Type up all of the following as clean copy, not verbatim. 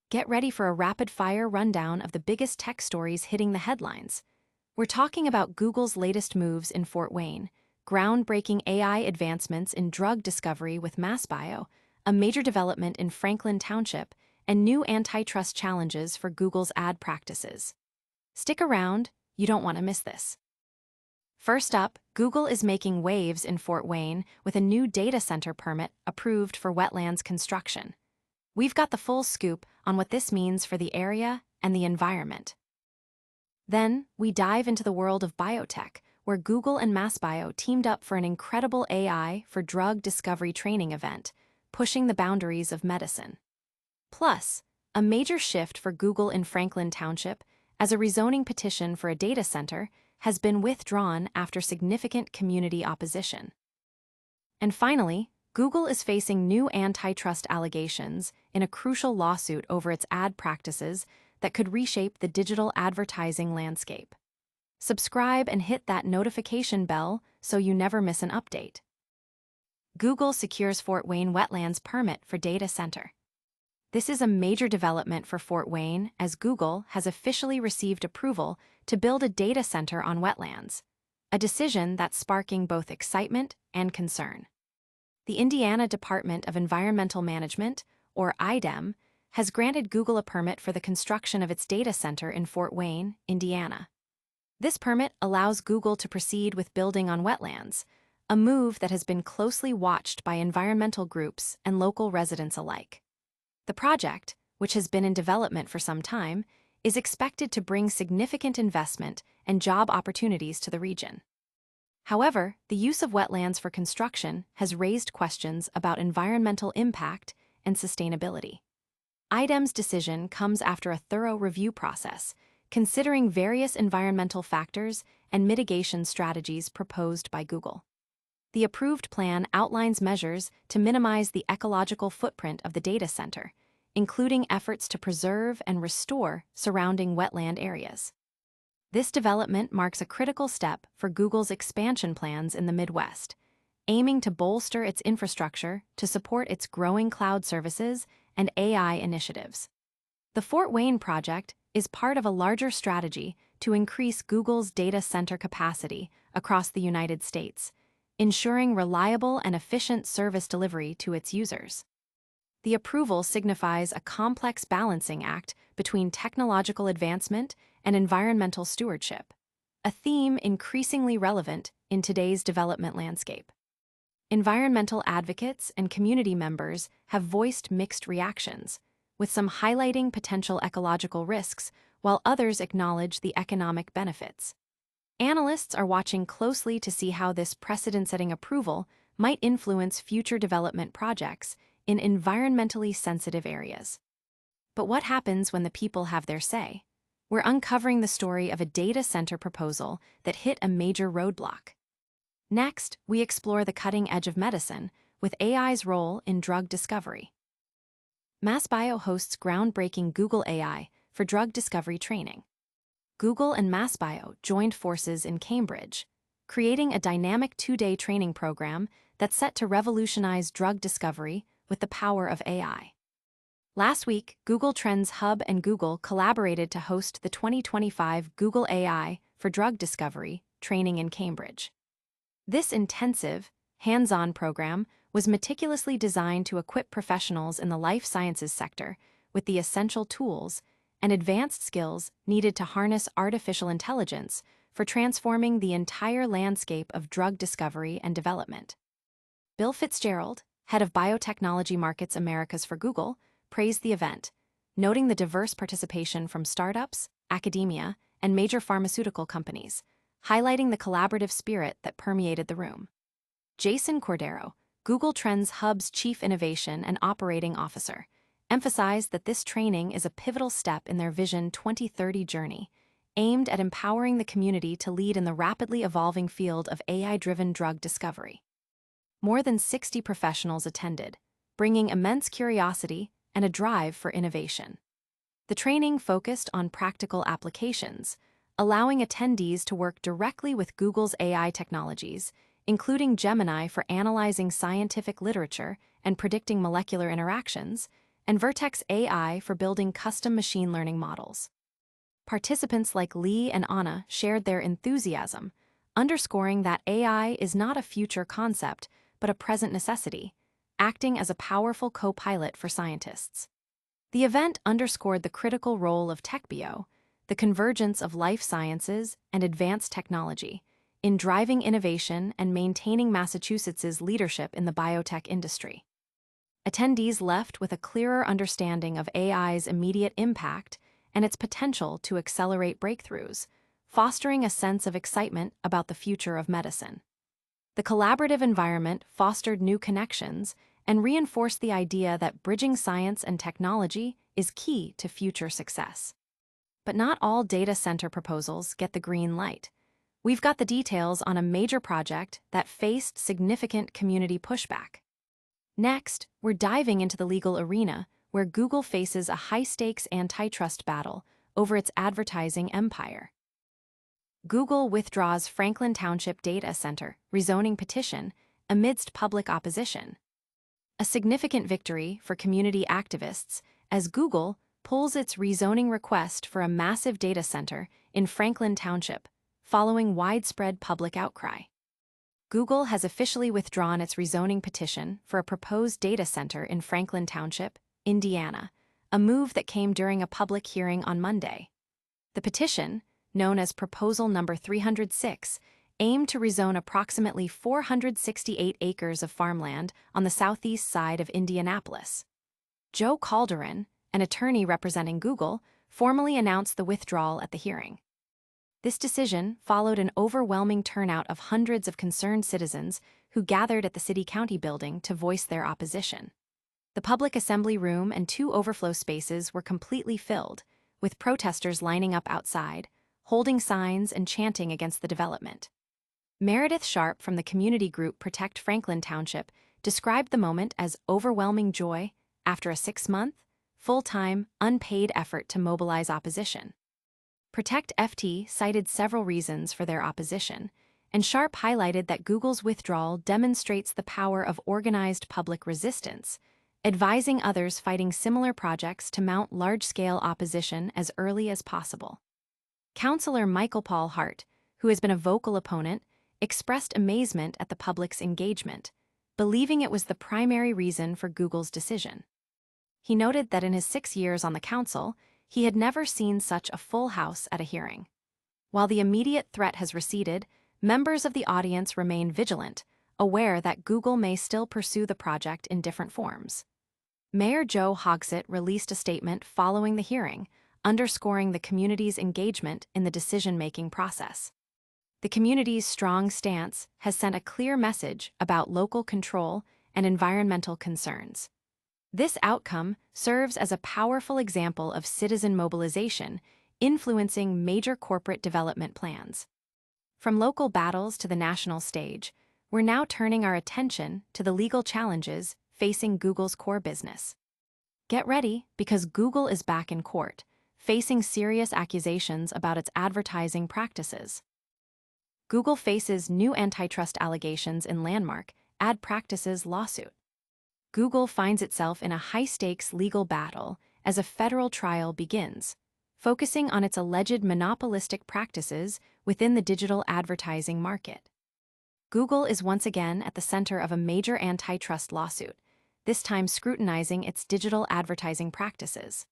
Get ready for a rapid-fire rundown of the biggest tech stories hitting the headlines. We're talking about Google's latest moves in Fort Wayne, groundbreaking AI advancements in drug discovery with MassBio, a major development in Franklin Township, and new antitrust challenges for Google's ad practices. Stick around, you don't want to miss this. First up, Google is making waves in Fort Wayne with a new data center permit approved for wetlands construction. We've got the full scoop on what this means for the area and the environment. Then, we dive into the world of biotech, where Google and MassBio teamed up for an incredible AI for drug discovery training event, pushing the boundaries of medicine. Plus, a major shift for Google in Franklin Township, as a rezoning petition for a data center has been withdrawn after significant community opposition. And finally, Google is facing new antitrust allegations in a crucial lawsuit over its ad practices that could reshape the digital advertising landscape. Subscribe and hit that notification bell so you never miss an update. Google secures Fort Wayne wetlands permit for data center. This is a major development for Fort Wayne as Google has officially received approval to build a data center on wetlands, a decision that's sparking both excitement and concern. The Indiana Department of Environmental Management, or IDEM, has granted Google a permit for the construction of its data center in Fort Wayne, Indiana. This permit allows Google to proceed with building on wetlands, a move that has been closely watched by environmental groups and local residents alike. The project, which has been in development for some time, is expected to bring significant investment and job opportunities to the region. However, the use of wetlands for construction has raised questions about environmental impact and sustainability. IDEM's decision comes after a thorough review process, considering various environmental factors and mitigation strategies proposed by Google. The approved plan outlines measures to minimize the ecological footprint of the data center, including efforts to preserve and restore surrounding wetland areas. This development marks a critical step for Google's expansion plans in the Midwest, aiming to bolster its infrastructure to support its growing cloud services and AI initiatives. The Fort Wayne project is part of a larger strategy to increase Google's data center capacity across the United States, ensuring reliable and efficient service delivery to its users. The approval signifies a complex balancing act between technological advancement and environmental stewardship, a theme increasingly relevant in today's development landscape. Environmental advocates and community members have voiced mixed reactions, with some highlighting potential ecological risks while others acknowledge the economic benefits. Analysts are watching closely to see how this precedent-setting approval might influence future development projects in environmentally sensitive areas. But what happens when the people have their say? We're uncovering the story of a data center proposal that hit a major roadblock. Next, we explore the cutting edge of medicine with AI's role in drug discovery. MassBio hosts groundbreaking Google AI for drug discovery training. Google and MassBio joined forces in Cambridge, creating a dynamic 2-day training program that's set to revolutionize drug discovery with the power of AI. Last week, Google Trends Hub and Google collaborated to host the 2025 Google AI for Drug Discovery training in Cambridge. This intensive, hands-on program was meticulously designed to equip professionals in the life sciences sector with the essential tools and advanced skills needed to harness artificial intelligence for transforming the entire landscape of drug discovery and development. Bill Fitzgerald, head of Biotechnology Markets Americas for Google, praised the event, noting the diverse participation from startups, academia, and major pharmaceutical companies, highlighting the collaborative spirit that permeated the room. Jason Cordero, Google Trends Hub's Chief Innovation and Operating Officer, emphasized that this training is a pivotal step in their Vision 2030 journey, aimed at empowering the community to lead in the rapidly evolving field of AI-driven drug discovery. More than 60 professionals attended, bringing immense curiosity and a drive for innovation. The training focused on practical applications, allowing attendees to work directly with Google's AI technologies, including Gemini for analyzing scientific literature and predicting molecular interactions, and Vertex AI for building custom machine learning models. Participants like Lee and Anna shared their enthusiasm, underscoring that AI is not a future concept, but a present necessity, acting as a powerful co-pilot for scientists. The event underscored the critical role of TechBio, the convergence of life sciences and advanced technology, in driving innovation and maintaining Massachusetts's leadership in the biotech industry. Attendees left with a clearer understanding of AI's immediate impact and its potential to accelerate breakthroughs, fostering a sense of excitement about the future of medicine. The collaborative environment fostered new connections and reinforced the idea that bridging science and technology is key to future success. But not all data center proposals get the green light. We've got the details on a major project that faced significant community pushback. Next, we're diving into the legal arena, where Google faces a high-stakes antitrust battle over its advertising empire. Google withdraws Franklin Township data center rezoning petition amidst public opposition. A significant victory for community activists as Google pulls its rezoning request for a massive data center in Franklin Township, following widespread public outcry. Google has officially withdrawn its rezoning petition for a proposed data center in Franklin Township, Indiana, a move that came during a public hearing on Monday. The petition, known as Proposal Number 306, aimed to rezone approximately 468 acres of farmland on the southeast side of Indianapolis. Joe Calderon, an attorney representing Google, formally announced the withdrawal at the hearing. This decision followed an overwhelming turnout of hundreds of concerned citizens who gathered at the city-county building to voice their opposition. The public assembly room and 2 overflow spaces were completely filled, with protesters lining up outside, holding signs and chanting against the development. Meredith Sharp from the community group Protect Franklin Township described the moment as overwhelming joy after a 6-month, full-time, unpaid effort to mobilize opposition. Protect FT cited several reasons for their opposition, and Sharp highlighted that Google's withdrawal demonstrates the power of organized public resistance, advising others fighting similar projects to mount large-scale opposition as early as possible. Councillor Michael Paul Hart, who has been a vocal opponent, expressed amazement at the public's engagement, believing it was the primary reason for Google's decision. He noted that in his 6 years on the council, he had never seen such a full house at a hearing. While the immediate threat has receded, members of the audience remain vigilant, aware that Google may still pursue the project in different forms. Mayor Joe Hogsett released a statement following the hearing, underscoring the community's engagement in the decision-making process. The community's strong stance has sent a clear message about local control and environmental concerns. This outcome serves as a powerful example of citizen mobilization, influencing major corporate development plans. From local battles to the national stage, we're now turning our attention to the legal challenges facing Google's core business. Get ready, because Google is back in court, facing serious accusations about its advertising practices. Google faces new antitrust allegations in Landmark Ad Practices lawsuit. Google finds itself in a high-stakes legal battle as a federal trial begins, focusing on its alleged monopolistic practices within the digital advertising market. Google is once again at the center of a major antitrust lawsuit, this time scrutinizing its digital advertising practices.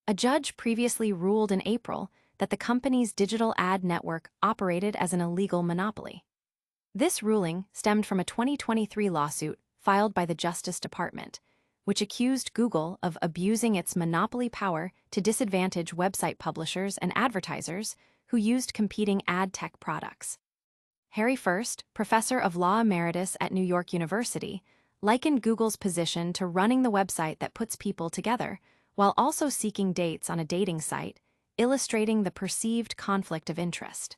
A judge previously ruled in April that the company's digital ad network operated as an illegal monopoly. This ruling stemmed from a 2023 lawsuit filed by the Justice Department, which accused Google of abusing its monopoly power to disadvantage website publishers and advertisers who used competing ad tech products. Harry First, professor of law emeritus at New York University, likened Google's position to running the website that puts people together, while also seeking dates on a dating site, illustrating the perceived conflict of interest.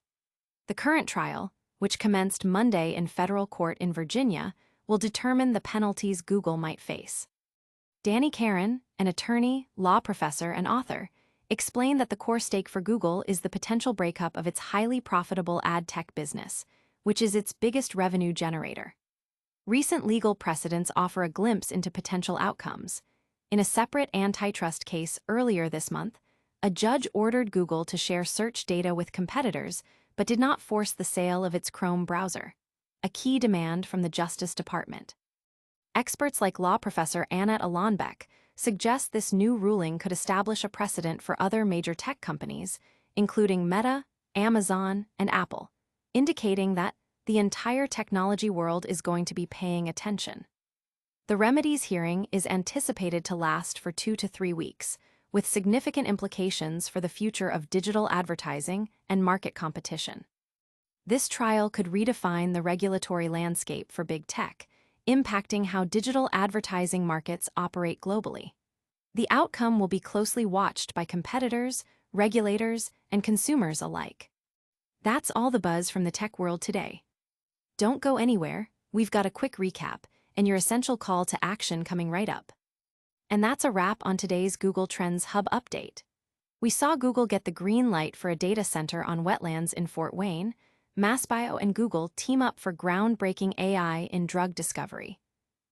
The current trial, which commenced Monday in federal court in Virginia, will determine the penalties Google might face. Danny Karen, an attorney, law professor, and author, explained that the core stake for Google is the potential breakup of its highly profitable ad tech business, which is its biggest revenue generator. Recent legal precedents offer a glimpse into potential outcomes. In a separate antitrust case earlier this month, a judge ordered Google to share search data with competitors but did not force the sale of its Chrome browser, a key demand from the Justice Department. Experts like law professor Annette Alonbeck suggest this new ruling could establish a precedent for other major tech companies, including Meta, Amazon, and Apple, indicating that the entire technology world is going to be paying attention. The remedies hearing is anticipated to last for 2 to 3 weeks, with significant implications for the future of digital advertising and market competition. This trial could redefine the regulatory landscape for big tech, impacting how digital advertising markets operate globally. The outcome will be closely watched by competitors, regulators, and consumers alike. That's all the buzz from the tech world today. Don't go anywhere, we've got a quick recap and your essential call to action coming right up. And that's a wrap on today's Google Trends Hub update. We saw Google get the green light for a data center on wetlands in Fort Wayne. MassBio and Google team up for groundbreaking AI in drug discovery.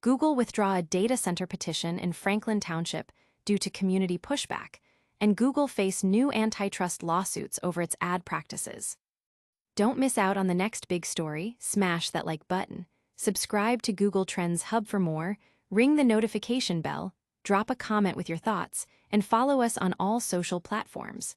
Google withdraw a data center petition in Franklin Township due to community pushback, and Google face new antitrust lawsuits over its ad practices. Don't miss out on the next big story. Smash that like button. Subscribe to Google Trends Hub for more, ring the notification bell, drop a comment with your thoughts, and follow us on all social platforms.